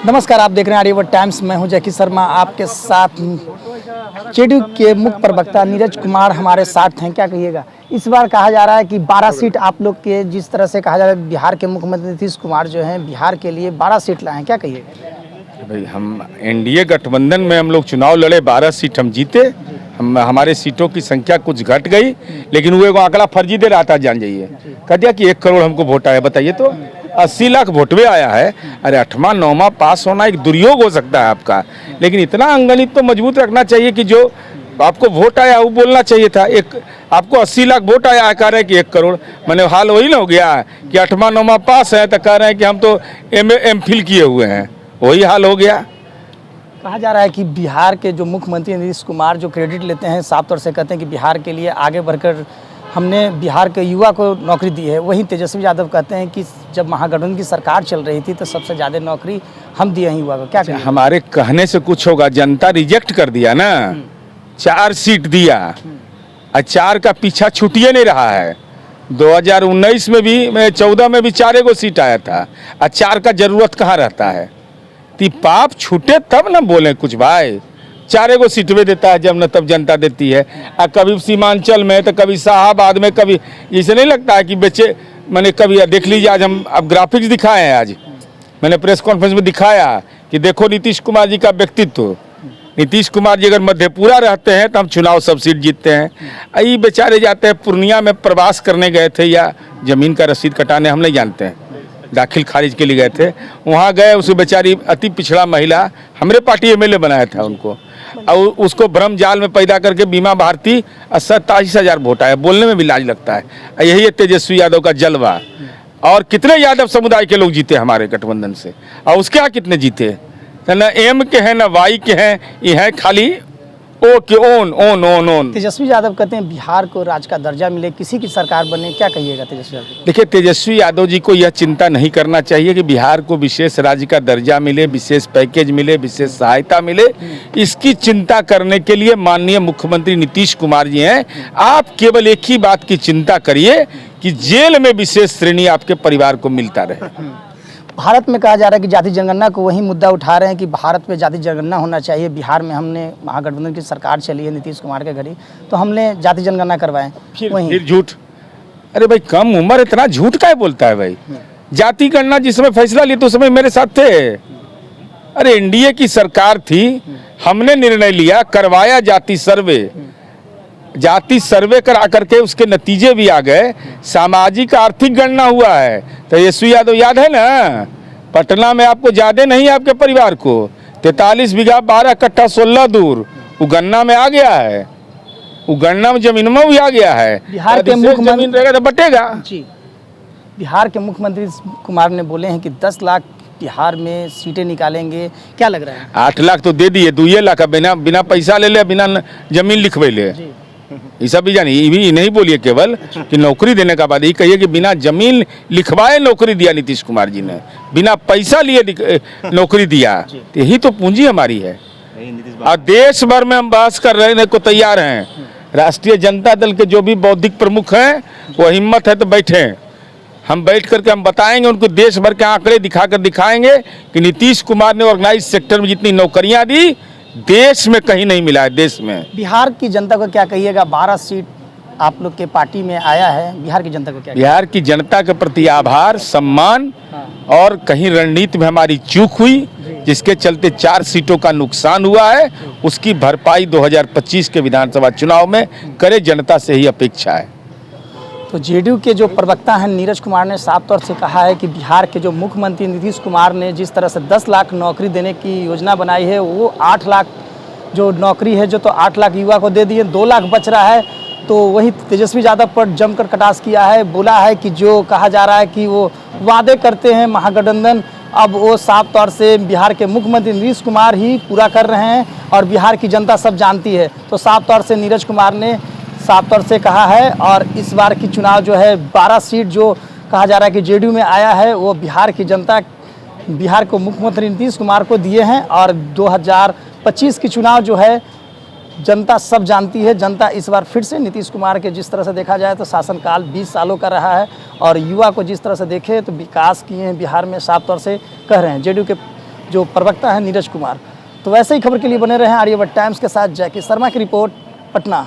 नमस्कार, आप देख रहे हैं आर्यवर्त टाइम्स। मैं हूं जैकी शर्मा, आपके साथ जेडीयू के मुख्य प्रवक्ता नीरज कुमार हमारे साथ हैं। क्या कहिएगा, इस बार कहा जा रहा है कि 12 सीट आप लोग के, जिस तरह से कहा जा रहा है बिहार के मुख्यमंत्री नीतीश कुमार जो हैं बिहार के लिए 12 सीट लाए हैं, क्या कहिएगा? भाई, हम एनडीए गठबंधन में हम लोग चुनाव लड़े, 12 सीट हम जीते। हमारे सीटों की संख्या कुछ घट गई, लेकिन वो एक आंकड़ा फर्जी दे रहा था, जान जाइए। कह दिया कि 1 करोड़ हमको वोट आया। बताइए तो 80 लाख वोटवे आया है। अरे 8वां 9वां पास होना एक दुर्योग हो सकता है आपका, लेकिन इतना अंगणित तो मजबूत रखना चाहिए कि जो आपको वोट आया वो बोलना चाहिए था। एक आपको 80 लाख वोट आया है, कह रहे हैं कि 1 करोड़। मैंने हाल वही ना हो गया कि 8वां 9वां पास है तो कह रहे हैं कि हम तो एम.फिल किए हुए हैं, वही हाल हो गया। कहा जा रहा है कि बिहार के जो मुख्यमंत्री नीतीश कुमार जो क्रेडिट लेते हैं, साफ तौर से कहते हैं कि बिहार के लिए आगे बढ़कर हमने बिहार के युवा को नौकरी दी है। वहीं तेजस्वी यादव कहते हैं कि जब महागठबंधन की सरकार चल रही थी तो सबसे ज़्यादा नौकरी हम दिए हैं युवा को। क्या कहें? हमारे कहने से कुछ होगा, जनता रिजेक्ट कर दिया ना। 4 सीट दिया और 4 का पीछा छूटिए नहीं रहा है। 2019 में भी, 14 में भी 4 सीट आया था और 4 का जरूरत कहाँ रहता है। ती पाप छूटे तब ना बोले कुछ भाई। 4 सीट में देता है जब न तब जनता देती है। और कभी सीमांचल में तो कभी शाहाबाद में, कभी इसे नहीं लगता है कि बेचे। मैंने कभी देख लीजिए, आज हम अब ग्राफिक्स दिखाए हैं। आज मैंने प्रेस कॉन्फ्रेंस में दिखाया कि देखो नीतीश कुमार जी का व्यक्तित्व। नीतीश कुमार जी अगर मधेपुरा रहते हैं तो हम चुनाव सब सीट जीतते हैं। ये बेचारे जाते हैं पूर्णिया में, प्रवास करने गए थे या जमीन का रसीद कटाने, हम नहीं जानते हैं, दाखिल खारिज के लिए गए थे। वहाँ गए, उस बेचारी अति पिछड़ा महिला, हमरे पार्टी एमएलए बनाया था उनको, और उसको भ्रम जाल में पैदा करके बीमा भारती 87,000 वोट आया। बोलने में भी लाज लगता है। यही है तेजस्वी यादव का जलवा। और कितने यादव समुदाय के लोग जीते हमारे गठबंधन से, और उसके यहाँ कितने जीते? न एम के हैं न वाई के हैं, ये है खाली ओ के ओन। तेजस्वी यादव कहते हैं बिहार को राज्य का दर्जा मिले, किसी की सरकार बने। क्या कहिएगा तेजस्वी यादव? देखिए, तेजस्वी यादव जी को यह चिंता नहीं करना चाहिए कि बिहार को विशेष राज्य का दर्जा मिले, विशेष पैकेज मिले, विशेष सहायता मिले। इसकी चिंता करने के लिए माननीय मुख्यमंत्री नीतीश कुमार जी हैं। आप केवल एक ही बात की चिंता करिए कि जेल में विशेष श्रेणी आपके परिवार को मिलता रहे। भारत में कहा जा रहा है कि जाति जनगणना को वही मुद्दा उठा रहे हैं कि भारत में जाति जनगणना होना चाहिए। बिहार में हमने महागठबंधन की सरकार चली है नीतीश कुमार के घड़ी, तो हमने जाति जनगणना करवाएं। फिर झूठ। अरे भाई, कम उम्र इतना झूठ काहे बोलता है भाई? जाति गणना जिस समय फैसला लिया तो उस समय मेरे साथ थे। अरे एनडीए की सरकार थी, हमने निर्णय लिया, करवाया जाति सर्वे करा करके उसके नतीजे भी आ गए। सामाजिक आर्थिक गणना हुआ है। तेजस्वी यादव याद है ना, पटना में आपको ज्यादा नहीं, आपके परिवार को 43 बीघा 12 कट्ठा 16 दूर, वो गणना में आ गया है। वो गणना में जमीन में भी आ गया है। बिहार के मुख्यमंत्री रहेगा तो बटेगा जी। बिहार के मुख्यमंत्री कुमार ने बोले हैं कि 10 लाख बिहार में सीटें निकालेंगे। क्या लग रहा है? 8 लाख तो दे दिए, 2 लाख बिना पैसा ले ले, बिना जमीन लिखवे ले। ये सब भी जानिए, ये भी नहीं बोलिए केवल कि नौकरी देने का बाद, ये कहिए कि बिना जमीन लिखवाए नौकरी दिया नीतीश कुमार जी ने, बिना पैसा लिए नौकरी दिया। तो यही तो पूंजी हमारी है। और देश भर में हम बहस कर रहे को तैयार हैं। राष्ट्रीय जनता दल के जो भी बौद्धिक प्रमुख हैं, वो हिम्मत है तो बैठे, हम बैठ करके हम बताएंगे उनको, देश भर के आंकड़े दिखाकर दिखाएंगे कि नीतीश कुमार ने ऑर्गेनाइज सेक्टर में जितनी नौकरियां दी, देश में कहीं नहीं मिला है। देश में बिहार की जनता को क्या कहिएगा? 12 सीट आप लोग के पार्टी में आया है, बिहार की जनता को क्या? बिहार की जनता के प्रति आभार, सम्मान, और कहीं रणनीति में हमारी चूक हुई, जिसके चलते 4 सीटों का नुकसान हुआ है। उसकी भरपाई 2025 के विधानसभा चुनाव में करे, जनता से ही अपेक्षा है। तो जेडीयू के जो प्रवक्ता हैं नीरज कुमार ने साफ तौर से कहा है कि बिहार के जो मुख्यमंत्री नीतीश कुमार ने जिस तरह से 10 लाख नौकरी देने की योजना बनाई है, वो 8 लाख जो नौकरी है जो तो 8 लाख युवा को दे दिए, 2 लाख बच रहा है। तो वही तेजस्वी यादव पर जमकर कटाक्ष किया है, बोला है कि जो कहा जा रहा है कि वो वादे करते हैं महागठबंधन, अब वो साफ तौर से बिहार के मुख्यमंत्री नीतीश कुमार ही पूरा कर रहे हैं और बिहार की जनता सब जानती है। तो साफ तौर से नीरज कुमार ने साफ तौर से कहा है, और इस बार की चुनाव जो है 12 सीट जो कहा जा रहा है कि जेडीयू में आया है, वो बिहार की जनता बिहार को मुख्यमंत्री नीतीश कुमार को दिए हैं। और 2025 की चुनाव जो है जनता सब जानती है। जनता इस बार फिर से नीतीश कुमार के, जिस तरह से देखा जाए तो शासनकाल 20 सालों का रहा है, और युवा को जिस तरह से देखे तो विकास किए हैं बिहार में, साफ तौर से कह रहे हैं। जेडीयू के जो प्रवक्ता हैं नीरज कुमार। तो वैसे ही खबर के लिए बने रहे हैं आर्यभट्ट टाइम्स के साथ। जैकी शर्मा की रिपोर्ट, पटना।